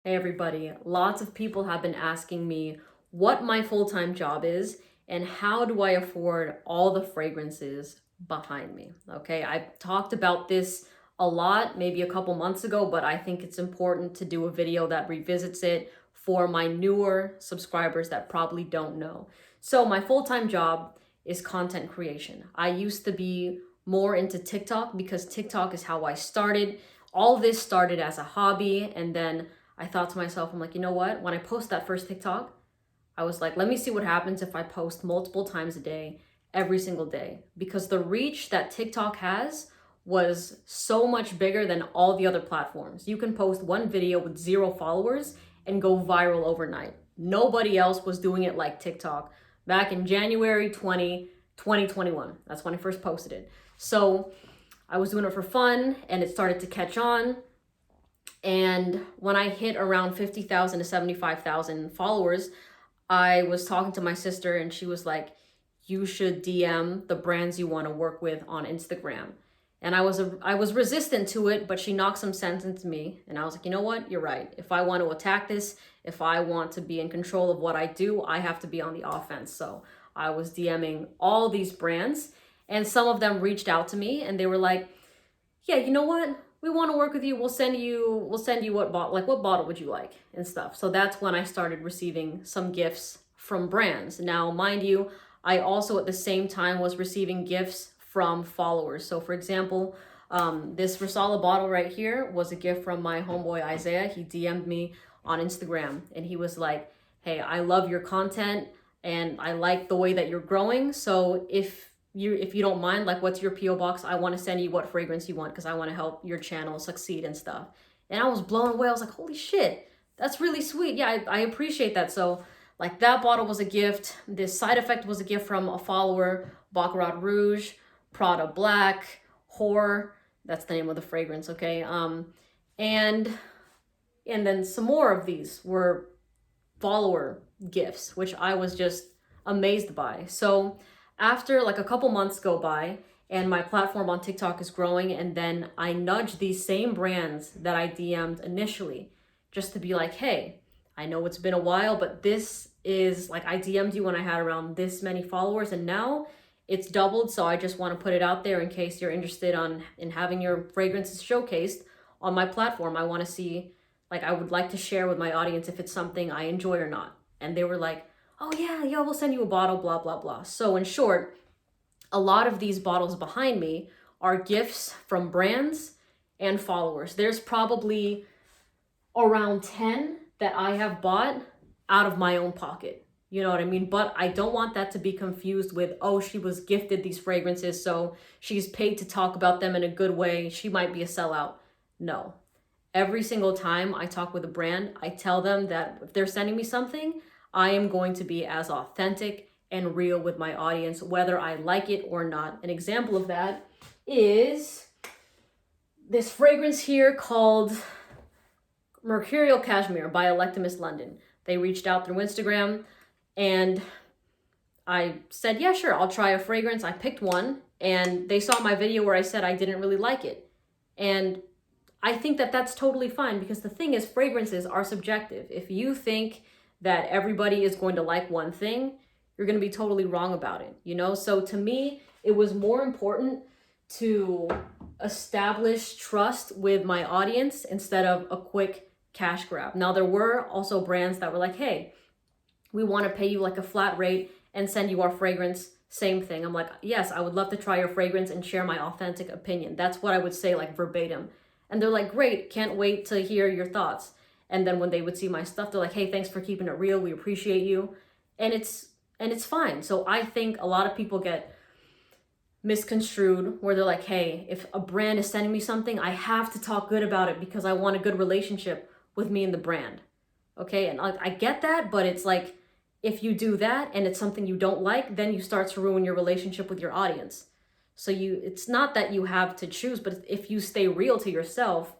Hey everybody, lots of people have been asking me what my full-time job is and how do I afford all the fragrances behind me. Okay, I talked about this a lot, maybe a couple months ago, but I think it's important to do a video that revisits it for my newer subscribers that probably don't know. So my full-time job is content creation. I used to be more into TikTok because TikTok is how I started. All this started as a hobby, and then I thought to myself, I'm like, you know what? When I post that first TikTok, I was like, let me see what happens if I post multiple times a day, every single day. Because the reach that TikTok has was so much bigger than all the other platforms. You can post one video with 0 followers and go viral overnight. Nobody else was doing it like TikTok back in January 2021. That's when I first posted it. So I was doing it for fun and it started to catch on. And when I hit around 50,000 to 75,000 followers, I was talking to my sister and she was like, you should DM the brands you want to work with on Instagram. And I was resistant to it, but she knocked some sense into me. And I was like, you know what? You're right. If I want to attack this, if I want to be in control of what I do, I have to be on the offense. So I was DMing all these brands and some of them reached out to me and they were like, yeah, you know what? We want to work with you. We'll send you what bottle would you like and stuff. So that's when I started receiving some gifts from brands. Now, mind you, I also at the same time was receiving gifts from followers. So for example, this Rosala bottle right here was a gift from my homeboy Isaiah. He DM'd me on Instagram and he was like, hey, I love your content and I like the way that you're growing. So if you don't mind, like, what's your PO box? I want to send you what fragrance you want because I want to help your channel succeed and stuff. And I was blown away. I was like, holy shit, that's really sweet. Yeah, I appreciate that. So like that bottle was a gift. This side effect was a gift from a follower, Baccarat Rouge, Prada Black, Whore. That's the name of the fragrance, okay? And then some more of these were follower gifts, which I was just amazed by. So after like a couple months go by and my platform on TikTok is growing, and then I nudge these same brands that I DM'd initially just to be like, hey, I know it's been a while, but this is like, I DM'd you when I had around this many followers and now it's doubled. So I just want to put it out there in case you're interested in having your fragrances showcased on my platform. I want to see, like, I would like to share with my audience if it's something I enjoy or not. And they were like, oh yeah, we'll send you a bottle, blah, blah, blah. So in short, a lot of these bottles behind me are gifts from brands and followers. There's probably around 10 that I have bought out of my own pocket. You know what I mean? But I don't want that to be confused with, oh, she was gifted these fragrances, so she's paid to talk about them in a good way. She might be a sellout. No. Every single time I talk with a brand, I tell them that if they're sending me something, I am going to be as authentic and real with my audience, whether I like it or not. An example of that is this fragrance here called Mercurial Cashmere by Electimus London. They reached out through Instagram and I said, yeah, sure, I'll try a fragrance. I picked one and they saw my video where I said I didn't really like it. And I think that that's totally fine because the thing is, fragrances are subjective. If you think that everybody is going to like one thing, you're going to be totally wrong about it, you know? So to me, it was more important to establish trust with my audience instead of a quick cash grab. Now, there were also brands that were like, hey, we want to pay you like a flat rate and send you our fragrance. Same thing. I'm like, yes, I would love to try your fragrance and share my authentic opinion. That's what I would say, like verbatim. And they're like, great, can't wait to hear your thoughts. And then when they would see my stuff, they're like, hey, thanks for keeping it real. We appreciate you. And it's fine. So I think a lot of people get misconstrued where they're like, hey, if a brand is sending me something, I have to talk good about it because I want a good relationship with me and the brand. Okay. And I get that, but it's like, if you do that and it's something you don't like, then you start to ruin your relationship with your audience. So it's not that you have to choose, but if you stay real to yourself,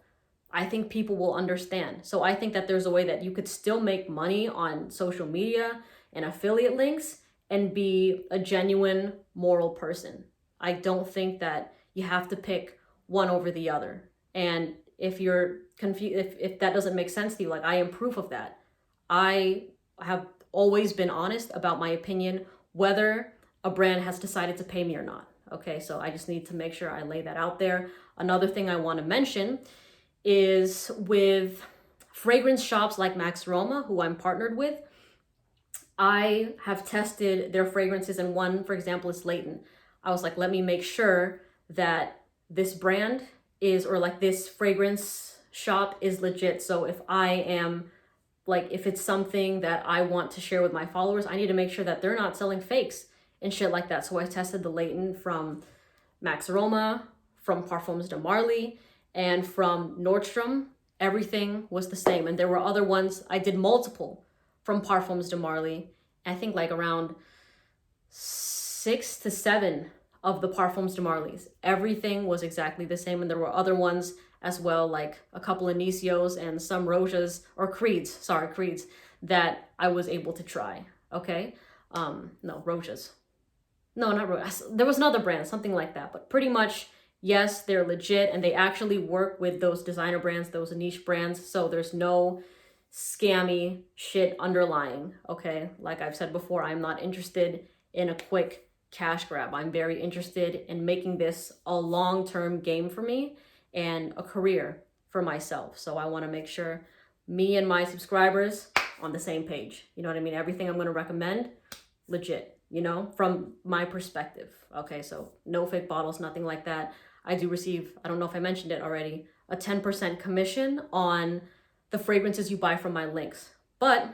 I think people will understand. So I think that there's a way that you could still make money on social media and affiliate links and be a genuine moral person. I don't think that you have to pick one over the other. And If you're confused, if that doesn't make sense to you, like I am proof of that. I have always been honest about my opinion, whether a brand has decided to pay me or not. Okay, so I just need to make sure I lay that out there. Another thing I want to mention is with fragrance shops like Max Aroma, who I'm partnered with, I have tested their fragrances, and one, for example, is Layton. I was like, let me make sure that this brand is, or like this fragrance shop is legit. So if I am like, if it's something that I want to share with my followers, I need to make sure that they're not selling fakes and shit like that. So I tested the Layton from Max Aroma, from Parfums de Marly, and from Nordstrom. Everything was the same. And there were other ones, I did multiple from Parfums de Marly. I think like around 6 to 7 of the Parfums de Marlys. Everything was exactly the same. And there were other ones as well, like a couple of Nicios and some Rojas, or Creeds, that I was able to try, okay? No, Rojas. No, not Rojas. There was another brand, something like that. But pretty much, yes, they're legit, and they actually work with those designer brands, those niche brands, so there's no scammy shit underlying, okay? Like I've said before, I'm not interested in a quick cash grab. I'm very interested in making this a long-term game for me and a career for myself. So I want to make sure me and my subscribers on the same page. You know what I mean? Everything I'm going to recommend, legit, you know, from my perspective. Okay, so no fake bottles, nothing like that. I do receive, I don't know if I mentioned it already, a 10% commission on the fragrances you buy from my links. But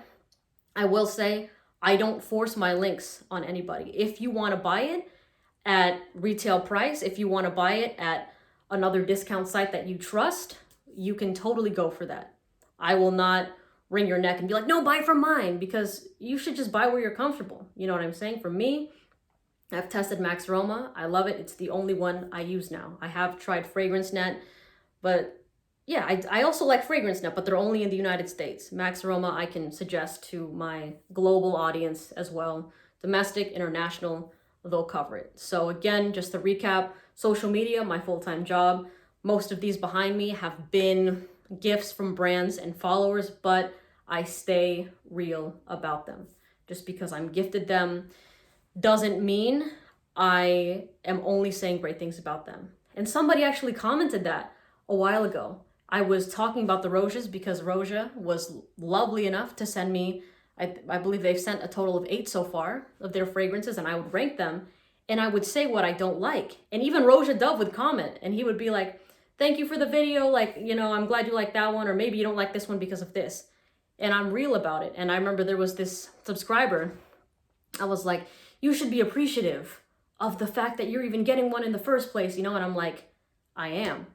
I will say, I don't force my links on anybody. If you want to buy it at retail price, if you want to buy it at another discount site that you trust, you can totally go for that. I will not wring your neck and be like, no, buy from mine, because you should just buy where you're comfortable. You know what I'm saying? For me, I've tested Max Aroma. I love it. It's the only one I use now. I have tried Fragrance Net, but yeah, I also like Fragrance Net, but they're only in the United States. Max Aroma, I can suggest to my global audience as well. Domestic, international, they'll cover it. So again, just to recap, social media, my full-time job. Most of these behind me have been gifts from brands and followers, but I stay real about them. Just because I'm gifted them doesn't mean I am only saying great things about them. And somebody actually commented that a while ago. I was talking about the Rojas because Roja was lovely enough to send me, I believe they've sent a total of 8 so far of their fragrances, and I would rank them, and I would say what I don't like. And even Roja Dove would comment, and he would be like, thank you for the video, like, you know, I'm glad you like that one, or maybe you don't like this one because of this. And I'm real about it. And I remember there was this subscriber, I was like, you should be appreciative of the fact that you're even getting one in the first place, you know? And I'm like, I am.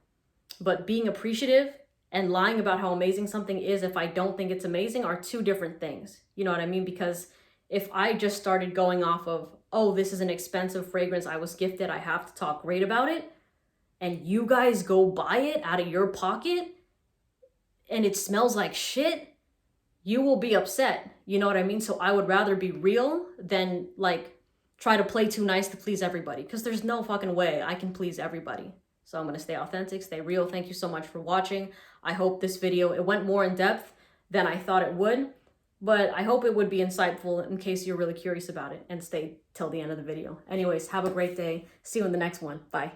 But being appreciative and lying about how amazing something is if I don't think it's amazing are two different things. You know what I mean? Because if I just started going off of, oh, this is an expensive fragrance I was gifted, I have to talk great about it, and you guys go buy it out of your pocket and it smells like shit, you will be upset. You know what I mean? So I would rather be real than like try to play too nice to please everybody, because there's no fucking way I can please everybody. So I'm going to stay authentic, stay real. Thank you so much for watching. I hope this video, it went more in depth than I thought it would, but I hope it would be insightful in case you're really curious about it and stay till the end of the video. Anyways, have a great day. See you in the next one. Bye.